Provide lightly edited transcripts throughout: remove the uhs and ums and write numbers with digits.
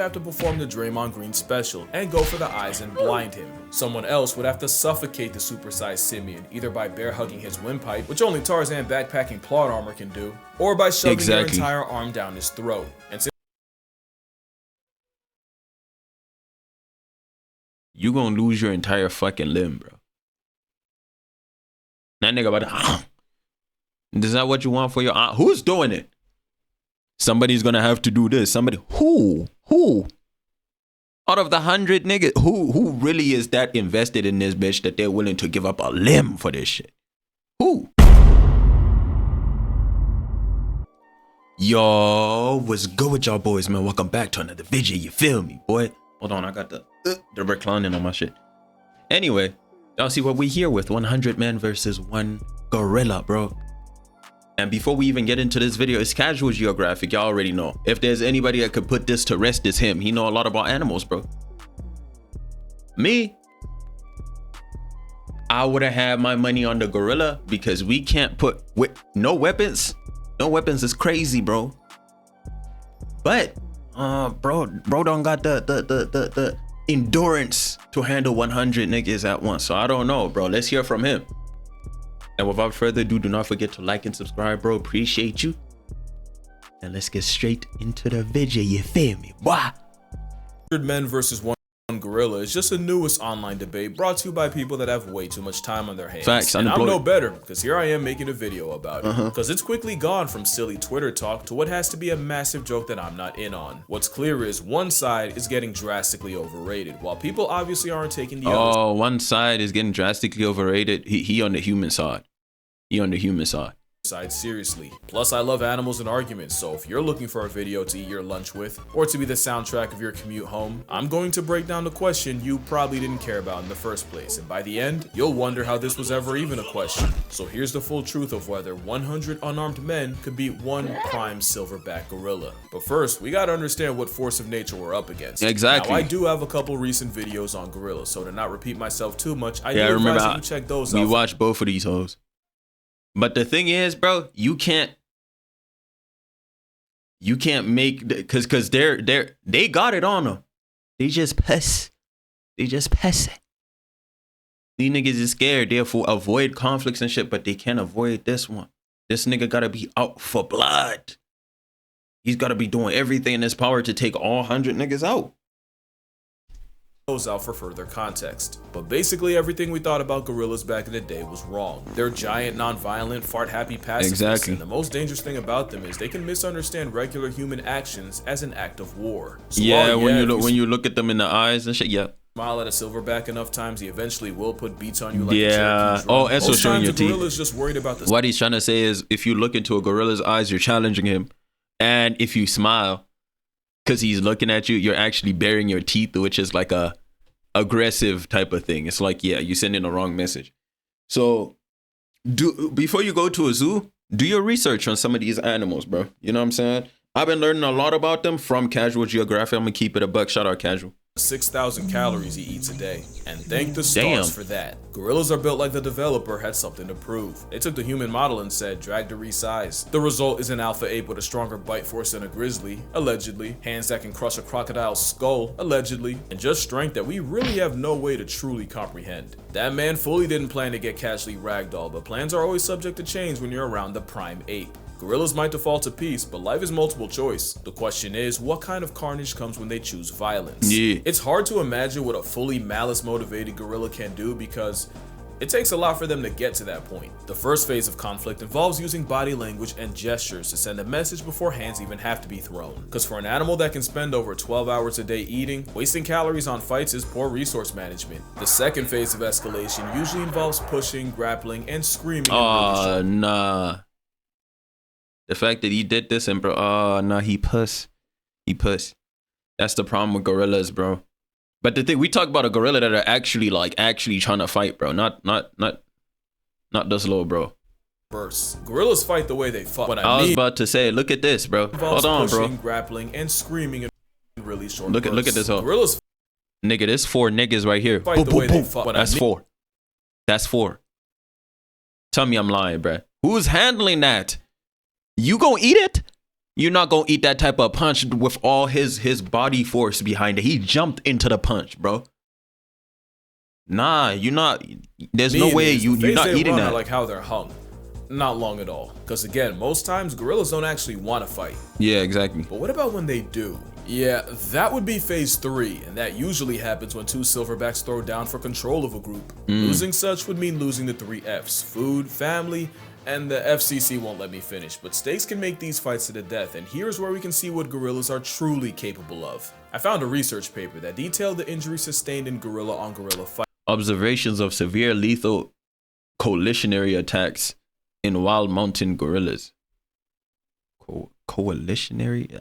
have to perform the Draymond Green special and go for the eyes and blind him. Someone else would have to suffocate the supersized Simeon, either by bear hugging his windpipe, which only Tarzan backpacking plot armor can do, or by shoving their entire arm down his throat. And you gonna lose your entire fucking limb, bro. That nigga about to, is that what you want for your aunt? Who's doing it? Somebody's gonna have to do this. Somebody, who? Out of the 100 niggas, who really is that invested in this bitch that they're willing to give up a limb for this shit? Who? Yo, what's good with y'all boys, man? Welcome back to another video, you feel me, boy? Hold on, I got the reclining on my shit. Anyway, y'all see what we here with 100 men versus one gorilla, bro. And before we even get into this video, it's Casual Geographic. Y'all already know. If there's anybody that could put this to rest, it's him. He know a lot about animals, bro. Me, I would have had my money on the gorilla because we can't put no weapons. No weapons is crazy, bro. But bro don't got the endurance to handle 100 niggas at once. So I don't know, bro. Let's hear from him. And without further ado, do not forget to like and subscribe, bro. Appreciate you. And let's get straight into the video, you feel me? Boy. 100 men versus one gorilla is just the newest online debate brought to you by people that have way too much time on their hands. Facts, and I'm no better because here I am making a video about it. Because it's quickly gone from silly Twitter talk to what has to be a massive joke that I'm not in on. What's clear is one side is getting drastically overrated, while people obviously aren't taking the other. Oh, one side is getting drastically overrated. He on the human side. He on the human side seriously. Plus, I love animals and arguments, so if you're looking for a video to eat your lunch with, or to be the soundtrack of your commute home, I'm going to break down the question you probably didn't care about in the first place, and by the end, you'll wonder how this was ever even a question. So here's the full truth of whether 100 unarmed men could beat one prime silverback gorilla. But first, we gotta understand what force of nature we're up against. Exactly. Now, I do have a couple recent videos on gorillas, so to not repeat myself too much, I do advise you to check those out. We watched both of these hoes. But the thing is, bro, you can't make, because they got it on them. They just piss. These niggas is scared. They avoid conflicts and shit, but they can't avoid this one. This nigga gotta be out for blood. He's gotta be doing everything in his power to take all 100 niggas out. Out for further context. But basically everything we thought about gorillas back in the day was wrong. They're giant, non-violent, fart-happy pacifists. Exactly. And the most dangerous thing about them is they can misunderstand regular human actions as an act of war. So yeah, when you look at them in the eyes and shit, yeah. Smile at a silverback enough times, he eventually will put beats on you like yeah. Oh, and so showing your teeth. Gorilla's just worried about this. What he's trying to say is, if you look into a gorilla's eyes, you're challenging him. And if you smile, because he's looking at you, you're actually baring your teeth, which is like a aggressive type of thing. It's like, yeah, you're sending the wrong message. So before you go to a zoo, do your research on some of these animals, bro. You know what I'm saying? I've been learning a lot about them from Casual Geographic. I'm gonna keep it a buck. Shout out Casual. 6,000 calories he eats a day, and thank the stars for that. Gorillas are built like the developer had something to prove. They took the human model and said, drag to resize. The result is an alpha ape with a stronger bite force than a grizzly, allegedly, hands that can crush a crocodile's skull, allegedly, and just strength that we really have no way to truly comprehend. That man fully didn't plan to get casually ragdolled, but plans are always subject to change when you're around the prime ape. Gorillas might default to peace, but life is multiple choice. The question is, what kind of carnage comes when they choose violence? Yeah. It's hard to imagine what a fully malice-motivated gorilla can do because it takes a lot for them to get to that point. The first phase of conflict involves using body language and gestures to send a message before hands even have to be thrown. Because for an animal that can spend over 12 hours a day eating, wasting calories on fights is poor resource management. The second phase of escalation usually involves pushing, grappling, and screaming. Oh, nah. The fact that he did this and bro, oh nah, he puss. That's the problem with gorillas, bro. But the thing, we talk about a gorilla that are actually trying to fight, bro. Not this little bro. Gorillas fight the way they fuck. I was about to say, look at this, bro. Hold on, bro. Grappling and screaming in really short bursts. Look at this hoe. Gorillas, nigga, there's 4 niggas right here. Fight the way they fuck. That's 4. That's 4. Tell me I'm lying, bro. Who's handling that? You gonna eat it? You're not gonna eat that type of punch with all his body force behind it. He jumped into the punch, bro. Nah, you're not. There's no way you're not eating that. I like how they're hung. Not long at all. Because again, most times gorillas don't actually want to fight. Yeah, exactly. But what about when they do? Yeah, that would be phase 3, and that usually happens when 2 silverbacks throw down for control of a group. Losing such would mean losing the 3 Fs: food, family, and the FCC won't let me finish, but stakes can make these fights to the death, and here's where we can see what gorillas are truly capable of. I found a research paper that detailed the injuries sustained in gorilla-on-gorilla fights. Observations of severe lethal coalitionary attacks in wild mountain gorillas. Coalitionary?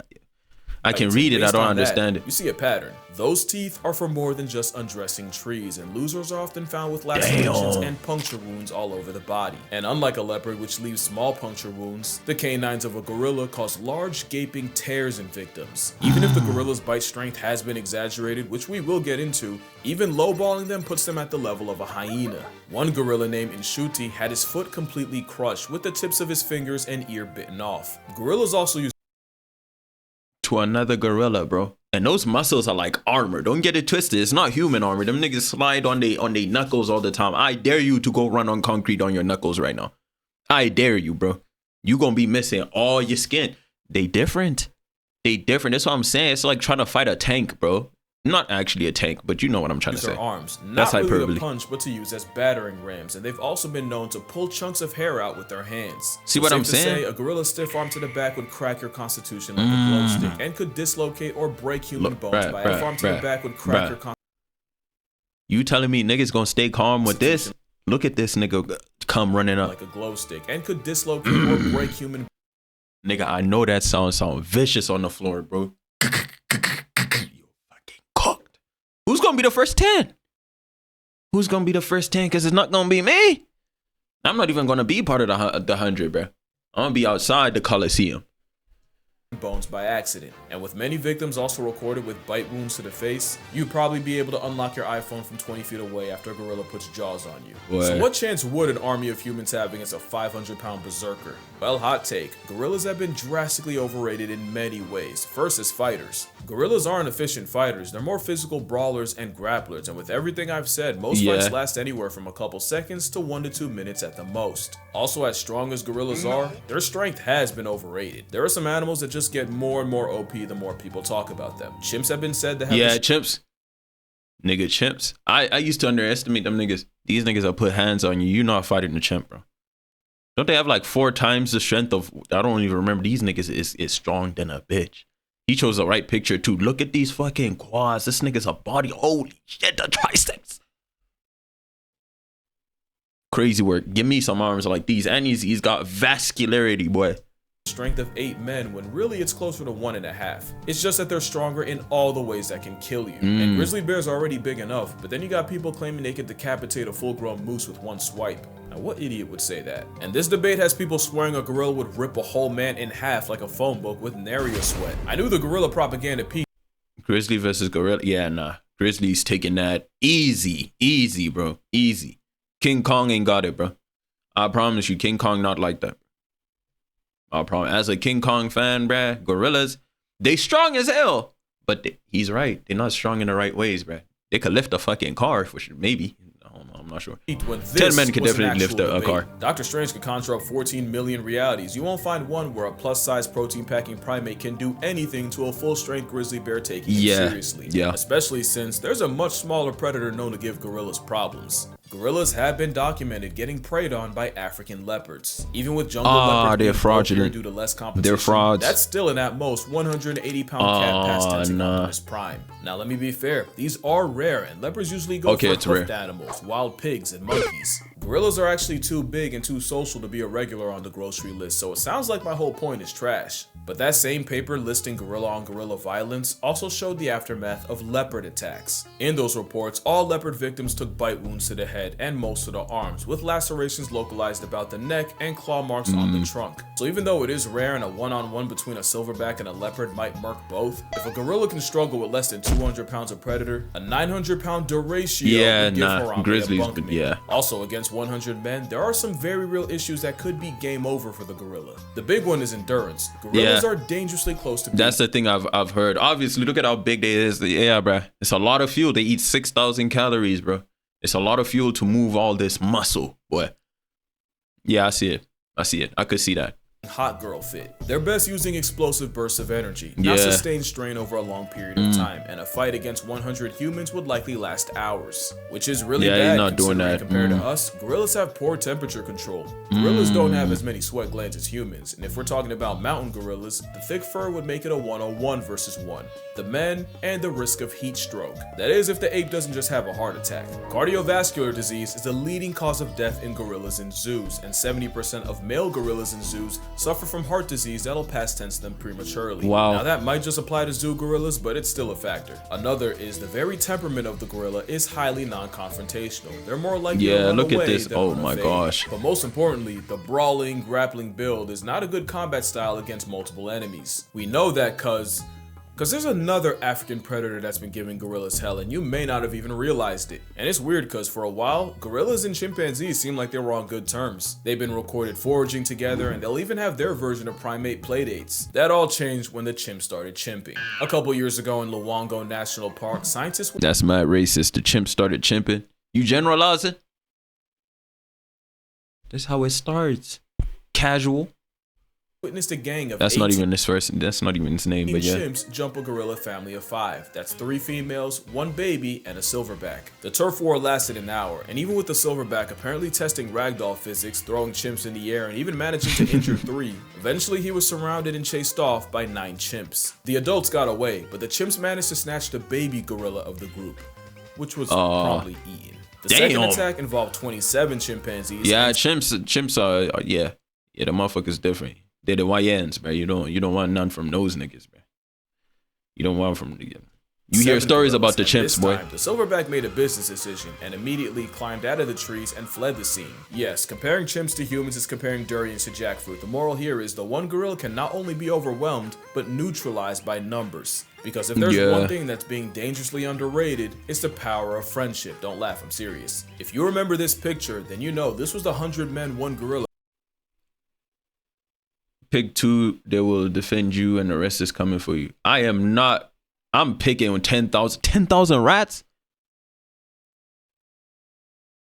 I can read it, I don't understand it. You see a pattern. Those teeth are for more than just undressing trees, and losers are often found with lacerations and puncture wounds all over the body. And unlike a leopard, which leaves small puncture wounds, the canines of a gorilla cause large gaping tears in victims. Even if the gorilla's bite strength has been exaggerated, which we will get into, even lowballing them puts them at the level of a hyena. One gorilla named Inshuti had his foot completely crushed with the tips of his fingers and ear bitten off. Gorillas also use to another gorilla, bro. And those muscles are like armor. Don't get it twisted. It's not human armor. Them niggas slide on they knuckles all the time. I dare you to go run on concrete on your knuckles right now. I dare you, bro. You gonna be missing all your skin. They different. They different. That's what I'm saying. It's like trying to fight a tank, bro. Not actually a tank, but you know what I'm trying to say. Arms, that's not hyperbole. Really to punch, but to use as battering rams, and they've also been known to pull chunks of hair out with their hands. See what I'm saying? A gorilla's stiff arm to the back would crack your constitution like a glow stick, and could dislocate or break human bones. By a arm to the back would crack your constitution. You telling me niggas gonna stay calm with this? Look at this nigga come running up like a glow stick, and could dislocate or break human. Nigga, I know that sound vicious on the floor, bro. Who's gonna be the first 10? Who's gonna be the first 10? Because it's not gonna be me. I'm not even gonna be part of the 100, bro. I'm gonna be outside the Coliseum. Bones by accident, and with many victims also recorded with bite wounds to the face, you'd probably be able to unlock your iPhone from 20 feet away after a gorilla puts jaws on you. So what chance would an army of humans have against a 500-pound berserker? Well, hot take, gorillas have been drastically overrated in many ways. First, as fighters. Gorillas aren't efficient fighters, they're more physical brawlers and grapplers, and with everything I've said, most fights last anywhere from a couple seconds to 1 to 2 minutes at the most. Also, as strong as gorillas are, their strength has been overrated. There are some animals that just get more and more OP the more people talk about them. Chimps have been said to have chimps. Nigga, chimps. I used to underestimate them niggas. These niggas will put hands on you. You're not fighting a chimp, bro. Don't they have like 4 times the strength of, I don't even remember. These niggas is strong than a bitch. He chose the right picture too. Look at these fucking quads. This nigga's a body. Holy shit, the triceps. Crazy work. Give me some arms like these. And he's got vascularity, boy. Strength of 8 men when really it's closer to 1.5. It's just that they're stronger in all the ways that can kill you. And grizzly bears are already big enough, but then you got people claiming they could decapitate a full-grown moose with one swipe. Now what idiot would say that? And this debate has people swearing a gorilla would rip a whole man in half like a phone book with nary a sweat. I knew the gorilla propaganda piece. Grizzly versus gorilla? Yeah, nah. Grizzly's taking that easy, bro. Easy. King Kong ain't got it, bro. I promise you, King Kong not like that. I promise. As a King Kong fan, bruh, gorillas, they strong as hell. But he's right. They're not strong in the right ways, bruh. They could lift a fucking car, for sure. Maybe. I'm not sure. 10 men can definitely lift a car. Doctor Strange could conjure up 14 million realities. You won't find one where a plus-size protein-packing primate can do anything to a full-strength grizzly bear taking it seriously. Yeah. Especially since there's a much smaller predator known to give gorillas problems. Gorillas have been documented getting preyed on by African leopards. Even with jungle leopards they're fraudulent due to less competition, they're frauds. That's still an at most 180-pound cat past tensing up in his prime. Now let me be fair, these are rare and leopards usually go for hoofed animals, wild pigs, and monkeys. Gorillas are actually too big and too social to be a regular on the grocery list, so it sounds like my whole point is trash. But that same paper listing gorilla-on-gorilla violence also showed the aftermath of leopard attacks. In those reports, all leopard victims took bite wounds to the head head and most of the arms, with lacerations localized about the neck and claw marks on the trunk. So even though it is rare and a one-on-one between a silverback and a leopard might murk both, if a gorilla can struggle with less than 200 pounds of predator, a 900-pound Duratio would give Harambe Grizzlies, a bunk name. yeah. Also, against 100 men, there are some very real issues that could be game over for the gorilla. The big one is endurance. Gorillas are dangerously close to That's the thing I've heard. Obviously, look at how big they is. Yeah, bro. It's a lot of fuel. They eat 6,000 calories, bro. It's a lot of fuel to move all this muscle, boy. Yeah, I see it. I could see that. Hot girl fit. They're best using explosive bursts of energy, not sustained strain over a long period of time, and a fight against 100 humans would likely last hours, which is really bad not doing that. Compared to us. Gorillas have poor temperature control. Gorillas don't have as many sweat glands as humans, and if we're talking about mountain gorillas, the thick fur would make it a 1-on-1 versus 1. The men and the risk of heat stroke. That is if the ape doesn't just have a heart attack. Cardiovascular disease is the leading cause of death in gorillas in zoos, and 70% of male gorillas in zoos suffer from heart disease that'll pass tense them prematurely. Wow. Now that might just apply to zoo gorillas, but it's still a factor. Another is the very temperament of the gorilla is highly non-confrontational. They're more likely to run look away at this. than Oh run my evade. gosh. But most importantly, the brawling, grappling build is not a good combat style against multiple enemies. We know that cause there's another African predator that's been giving gorillas hell, and you may not have even realized it. And it's weird because for a while, gorillas and chimpanzees seem like they were on good terms. They've been recorded foraging together, and they'll even have their version of primate playdates. That all changed when the chimp started chimping. A couple years ago in Luongo National Park, scientists... That's mad racist. The chimp started chimping. You generalizing? That's how it starts. Casual. witnessed a gang of That's not even his first. That's not even his name. But yeah. chimps jump a gorilla family of 5. That's 3 females, 1 baby, and a silverback. The turf war lasted an hour, and even with the silverback apparently testing ragdoll physics, throwing chimps in the air, and even managing to injure 3, eventually he was surrounded and chased off by 9 chimps. The adults got away, but the chimps managed to snatch the baby gorilla of the group, which was promptly eaten. The second attack involved 27 chimpanzees. Yeah, chimps are yeah, the motherfuckers different. They're the YNs, bro. You don't want none from those niggas, bro. You don't want from the. You hear stories about the chimps, boy. The silverback made a business decision and immediately climbed out of the trees and fled the scene. Yes, comparing chimps to humans is comparing durians to jackfruit. The moral here is the one gorilla can not only be overwhelmed, but neutralized by numbers. Because if there's one thing that's being dangerously underrated, it's the power of friendship. Don't laugh, I'm serious. If you remember this picture, then you know this was the 100 men, 1 gorilla. Pick 2, they will defend you and the rest is coming for you. I'm picking 10,000. 10,000 rats?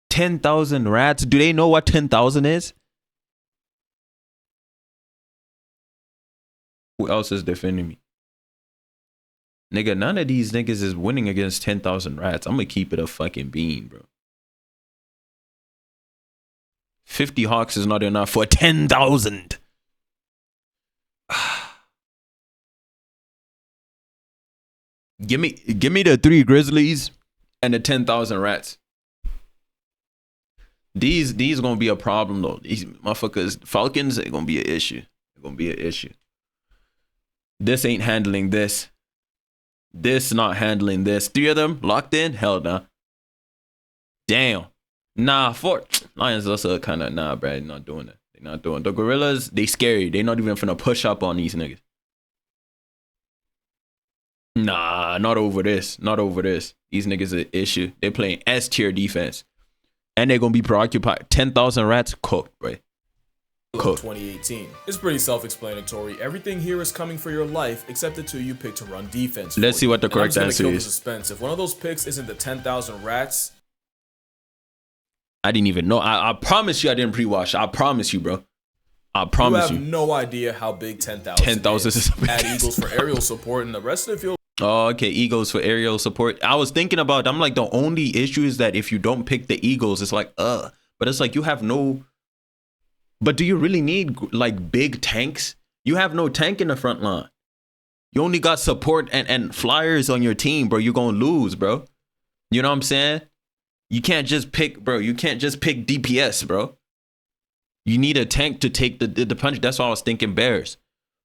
10,000 rats? Do they know what 10,000 is? Who else is defending me? Nigga, none of these niggas is winning against 10,000 rats. I'm gonna keep it a fucking bean, bro. 50 hawks is not enough for 10,000. Give me the 3 grizzlies and the 10,000 rats. These gonna be a problem though. These motherfuckers, falcons, are gonna be an issue. They're gonna be an issue. This ain't handling this. This not handling this. 3 of them locked in? Hell nah. Damn. Nah, 4 lions also kind of nah, bro. They're not doing that. They're not doing. The gorillas, they scary. They not even finna push up on these niggas. Nah, not over this. Not over this. These niggas are an issue. They're playing S tier defense. And they're gonna be preoccupied. 10,000 rats cooked, bro. Cooked. 2018. It's pretty self-explanatory. Everything here is coming for your life except the 2 you pick to run defense. Let's see what the correct answer kill is. The suspense. If one of those picks isn't the 10,000 rats, I didn't even know. I promise you I didn't pre-watch. I promise you, bro. I promise you. You have no idea how big 10,000 is. Add eagles for aerial support and the rest of the field. Oh, okay. Eagles for aerial support. I was thinking about, I'm like, the only issue is that if you don't pick the eagles, it's like, but it's like you have no, but do you really need like big tanks? You have no tank in the front line. You only got support and flyers on your team, bro. You're going to lose, bro. You know what I'm saying? You can't just pick, bro. You can't just pick DPS, bro. You need a tank to take the punch. That's why I was thinking bears.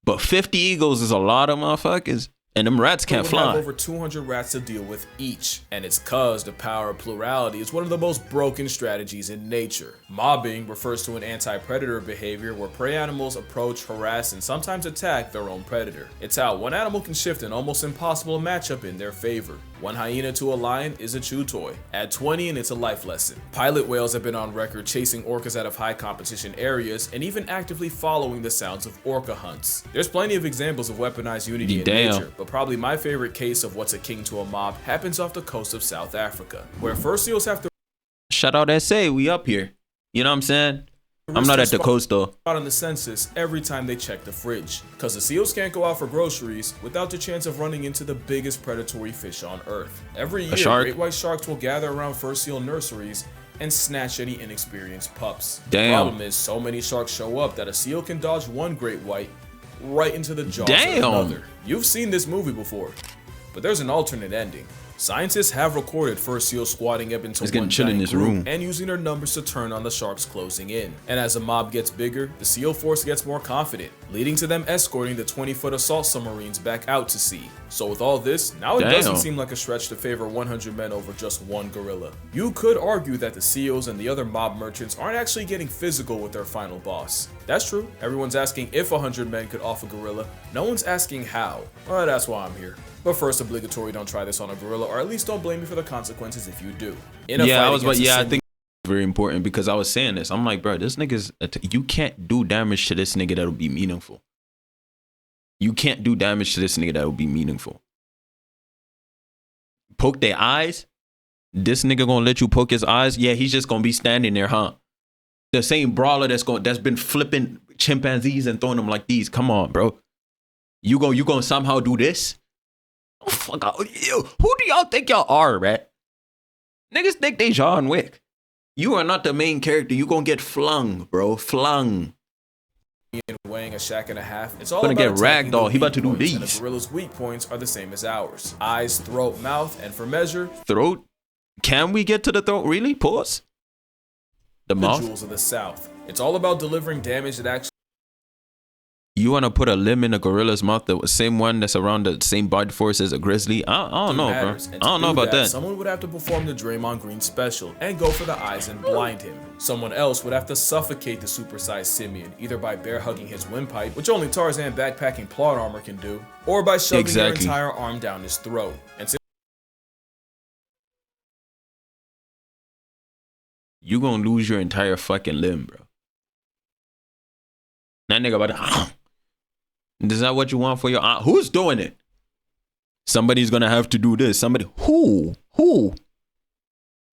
But 50 eagles is a lot of motherfuckers. And them rats can't would have fly. over 200 rats to deal with each, and it's cause the power of plurality is one of the most broken strategies in nature. Mobbing refers to an anti-predator behavior where prey animals approach, harass, and sometimes attack their own predator. It's how one animal can shift an almost impossible matchup in their favor. One hyena to a lion is a chew toy. Add 20 and it's a life lesson. Pilot whales have been on record chasing orcas out of high competition areas and even actively following the sounds of orca hunts. There's plenty of examples of weaponized unity in nature, but probably my favorite case of what's a king to a mob happens off the coast of South Africa, where fur seals have to shout out SA, we up here. You know what I'm saying? I'm not at the coast though. On the census every time they check the fridge, because the seals can't go out for groceries without the chance of running into the biggest predatory fish on earth. Every year, great white sharks will gather around fur seal nurseries and snatch any inexperienced pups. Damn. The problem is so many sharks show up that a seal can dodge one great white right into the jaws of another. You've seen this movie before, but there's an alternate ending. Scientists have recorded fur seals squatting up into one giant group and using their numbers to turn on the sharks closing in. And as the mob gets bigger, the seal force gets more confident, leading to them escorting the 20-foot assault submarines back out to sea. So with all this, now it doesn't seem like a stretch to favor 100 men over just one gorilla. You could argue that the seals and the other mob merchants aren't actually getting physical with their final boss. That's true. Everyone's asking if 100 men could off a gorilla. No one's asking how. Well, that's why I'm here. But first, obligatory, don't try this on a gorilla, or at least don't blame me for the consequences if you do. I think it's very important because I was saying this. I'm like, bro, this nigga's, you can't do damage to this nigga that'll be meaningful. You can't do damage to this nigga that'll be meaningful. Poke their eyes? This nigga gonna let you poke his eyes? Yeah, he's just gonna be standing there, huh? The same brawler that's been flipping chimpanzees and throwing them like these. Come on, bro. You gonna somehow do this? Oh, fuck out. Who do y'all think y'all are, right? Niggas think they John Wick. You are not the main character. You gonna get flung, bro. Flung. Weighing a shack and a half, it's all gonna about get ragdoll. He about to do these. And the gorilla's weak points are the same as ours: eyes, throat, mouth, and for measure, throat. Can we get to the throat? Really? Pause. The mouth. The jewels of the South. It's all about delivering damage that actually. You want to put a limb in a gorilla's mouth, the same one that's around the same body force as a grizzly? I don't know, bro. I don't know about that. Someone would have to perform the Draymond Green special and go for the eyes and blind him. Someone else would have to suffocate the supersized simian, either by bear hugging his windpipe, which only Tarzan backpacking plot armor can do, or by shoving their entire arm down his throat. And you gonna lose your entire fucking limb, bro. That nigga about to... Is that what you want for your aunt? Who's doing it? Somebody's gonna have to do this. Somebody who?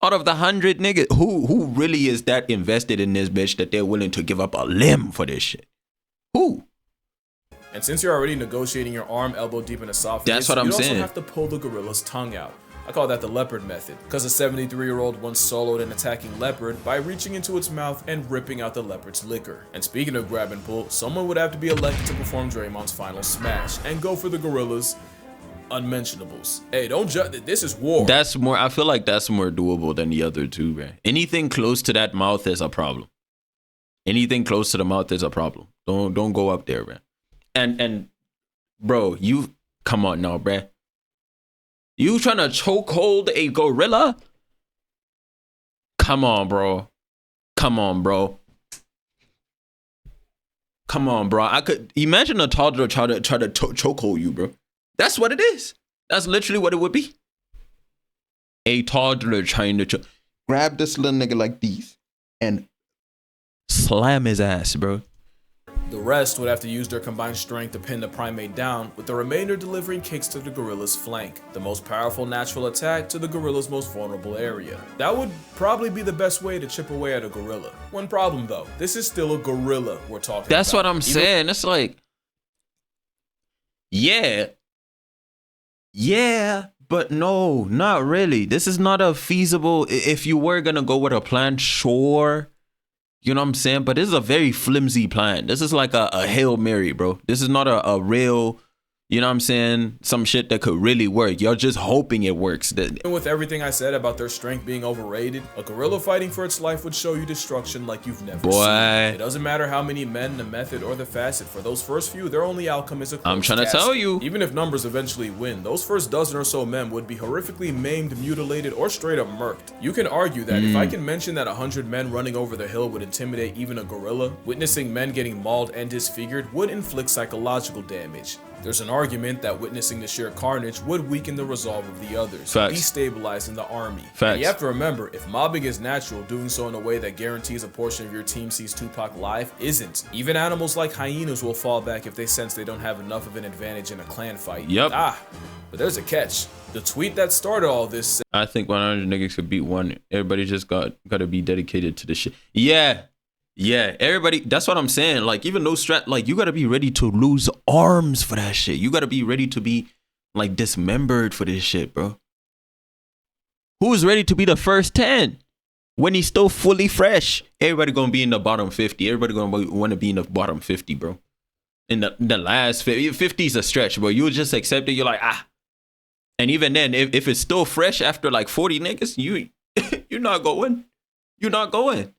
Out of the 100 niggas, who really is that invested in this bitch that they're willing to give up a limb for this shit? Who? And since you're already negotiating your arm elbow deep in the esophagus, that's what I'm saying. You also have to pull the gorilla's tongue out. I call that the leopard method, because a 73-year-old once soloed an attacking leopard by reaching into its mouth and ripping out the leopard's liquor. And speaking of grab and pull, someone would have to be elected to perform Draymond's final smash and go for the gorilla's unmentionables. Hey, don't judge. This is war. That's more. I feel like that's more doable than the other two, man. Anything close to that mouth is a problem. Anything close to the mouth is a problem. Don't go up there, man. And bro, you come on now, bruh. You trying to chokehold a gorilla? Come on, bro. Come on, bro. Come on, bro. I could imagine a toddler try to chokehold you, bro. That's what it is. That's literally what it would be. A toddler trying to grab this little nigga like these and slam his ass, bro. The rest would have to use their combined strength to pin the primate down, with the remainder delivering kicks to the gorilla's flank, the most powerful natural attack to the gorilla's most vulnerable area. That would probably be the best way to chip away at a gorilla. One problem though, this is still a gorilla we're talking about. That's what I'm saying. It's like, yeah, but no, not really. This is not a feasible, if you were gonna go with a plan, sure. You know what I'm saying? But this is a very flimsy plan. This is like a Hail Mary, bro. This is not a real, you know what I'm saying, some shit that could really work. You're just hoping it works. And with everything I said about their strength being overrated, a gorilla fighting for its life would show you destruction like you've never seen. It doesn't matter how many men, the method, or the facet. For those first few, their only outcome is a close I'm trying to tell you. Even if numbers eventually win, those first dozen or so men would be horrifically maimed, mutilated, or straight up murked. You can argue that if I can mention that 100 men running over the hill would intimidate even a gorilla, witnessing men getting mauled and disfigured would inflict psychological damage. There's an argument that witnessing the sheer carnage would weaken the resolve of the others, destabilizing the army. And you have to remember, if mobbing is natural, doing so in a way that guarantees a portion of your team sees Tupac live isn't. Even animals like hyenas will fall back if they sense they don't have enough of an advantage in a clan fight. But there's a catch. The tweet that started all this said, I think 100 niggas could beat one. Everybody just gotta be dedicated to the shit. Yeah, everybody, that's what I'm saying. Like, even those like, you gotta be ready to lose arms for that shit. You gotta be ready to be, like, dismembered for this shit, bro. Who's ready to be the first 10 when he's still fully fresh? Everybody gonna be in the bottom 50. Everybody gonna want to be in the bottom 50, bro. In the last 50, 50 is a stretch, bro. You just accept it. You're like, And even then, if it's still fresh after, like, 40 niggas, you're not going. You're not going.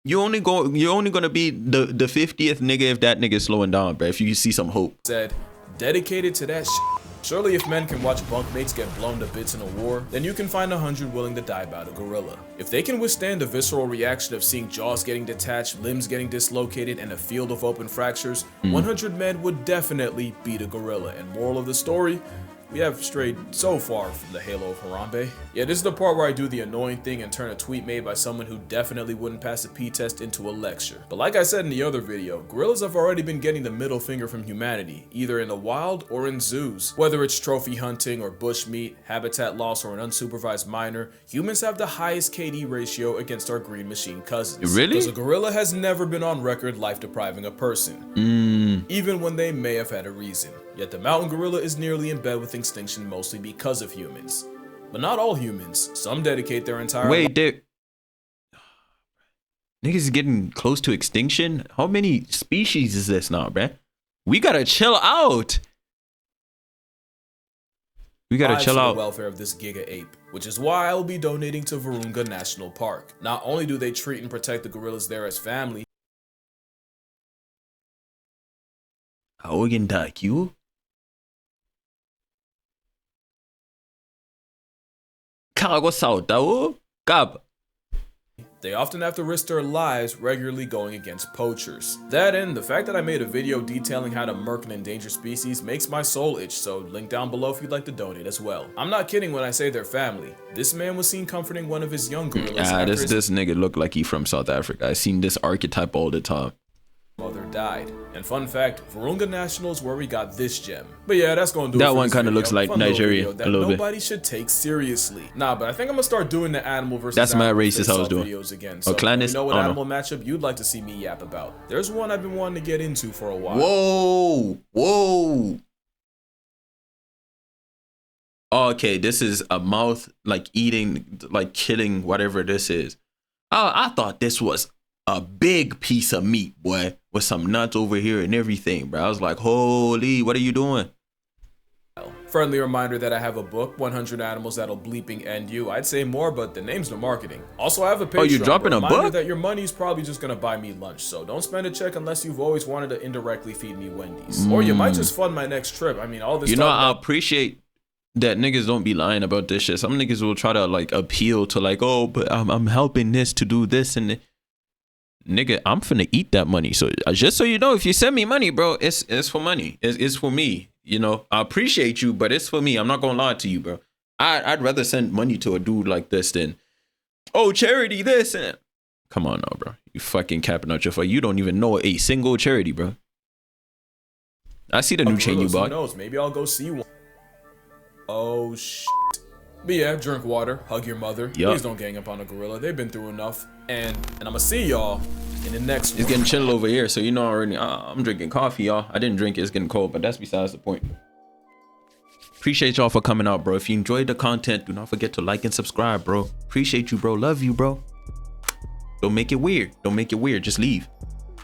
You're only gonna be the 50th nigga if that nigga's slowing down, bro. If you see some hope. Said, dedicated to that shit. Surely if men can watch bunkmates get blown to bits in a war, then you can find 100 willing to die by the gorilla. If they can withstand the visceral reaction of seeing jaws getting detached, limbs getting dislocated, and a field of open fractures, 100 men would definitely beat a gorilla. And moral of the story, we have strayed so far from the halo of Harambe. Yeah, this is the part where I do the annoying thing and turn a tweet made by someone who definitely wouldn't pass a P-test into a lecture. But like I said in the other video, gorillas have already been getting the middle finger from humanity, either in the wild or in zoos. Whether it's trophy hunting or bushmeat, habitat loss, or an unsupervised minor, humans have the highest KD ratio against our green machine cousins. Really? Because a gorilla has never been on record life depriving a person, even when they may have had a reason. Yet the mountain gorilla is nearly in bed with extinction mostly because of humans. But not all humans. Some dedicate their entire life. Wait, niggas is getting close to extinction? How many species is this now, bruh? We gotta chill out. We gotta chill out. The welfare of this giga ape, which is why I will be donating to Virunga National Park. Not only do they treat and protect the gorillas there as family. They often have to risk their lives regularly going against poachers. That and the fact that I made a video detailing how to murk an endangered species makes my soul itch, so link down below if you'd like to donate as well. I'm not kidding when I say they're family. This man was seen comforting one of his young gorillas. This nigga look like he from South Africa. I seen this archetype all the time. Mother died. And fun fact, Virunga National is where we got this gem. But yeah, that's gonna do it. That one kind of looks like Nigeria a little bit. Nobody should take seriously. Nah, but I think I'm gonna start doing the animal versus that's animal my racist I was doing videos again. So you know what animal matchup you'd like to see me yap about? There's one I've been wanting to get into for a while. Whoa. Okay, this is a mouth like eating, like killing whatever this is. I thought this was a big piece of meat, boy, with some nuts over here and everything, bro. I was like, holy, what are you doing? Friendly reminder that I have a book, 100 Animals That'll Bleeping End You. I'd say more, but the name's no marketing. Also, I have a Patreon. Oh, you're dropping a book? That your money's probably just gonna buy me lunch, so don't spend a check unless you've always wanted to indirectly feed me Wendy's. Or you might just fund my next trip. I mean, all this. You know, I appreciate that niggas don't be lying about this shit. Some niggas will try to like appeal to like, oh, but I'm helping this to do this and nigga, I'm finna eat that money. So just so you know, if you send me money, bro, it's for money. It's for me. You know, I appreciate you, but it's for me. I'm not gonna lie to you, bro. I'd rather send money to a dude like this than, oh, charity this and come on now, bro. You fucking capping out your fuck. You don't even know a single charity, bro. I see the new chain you bought. Who knows? Maybe I'll go see one. Oh shit. But yeah, drink water, hug your mother. Please don't gang up on a gorilla. They've been through enough. And I'm gonna see y'all in the next one. It's getting chill over here, so you know already. I'm drinking coffee, y'all. I didn't drink it. It's getting cold, but that's besides the point. Appreciate y'all for coming out, bro. If you enjoyed the content, do not forget to like and subscribe, bro. Appreciate you, bro. Love you, bro. Don't make it weird. Don't make it weird. Just leave.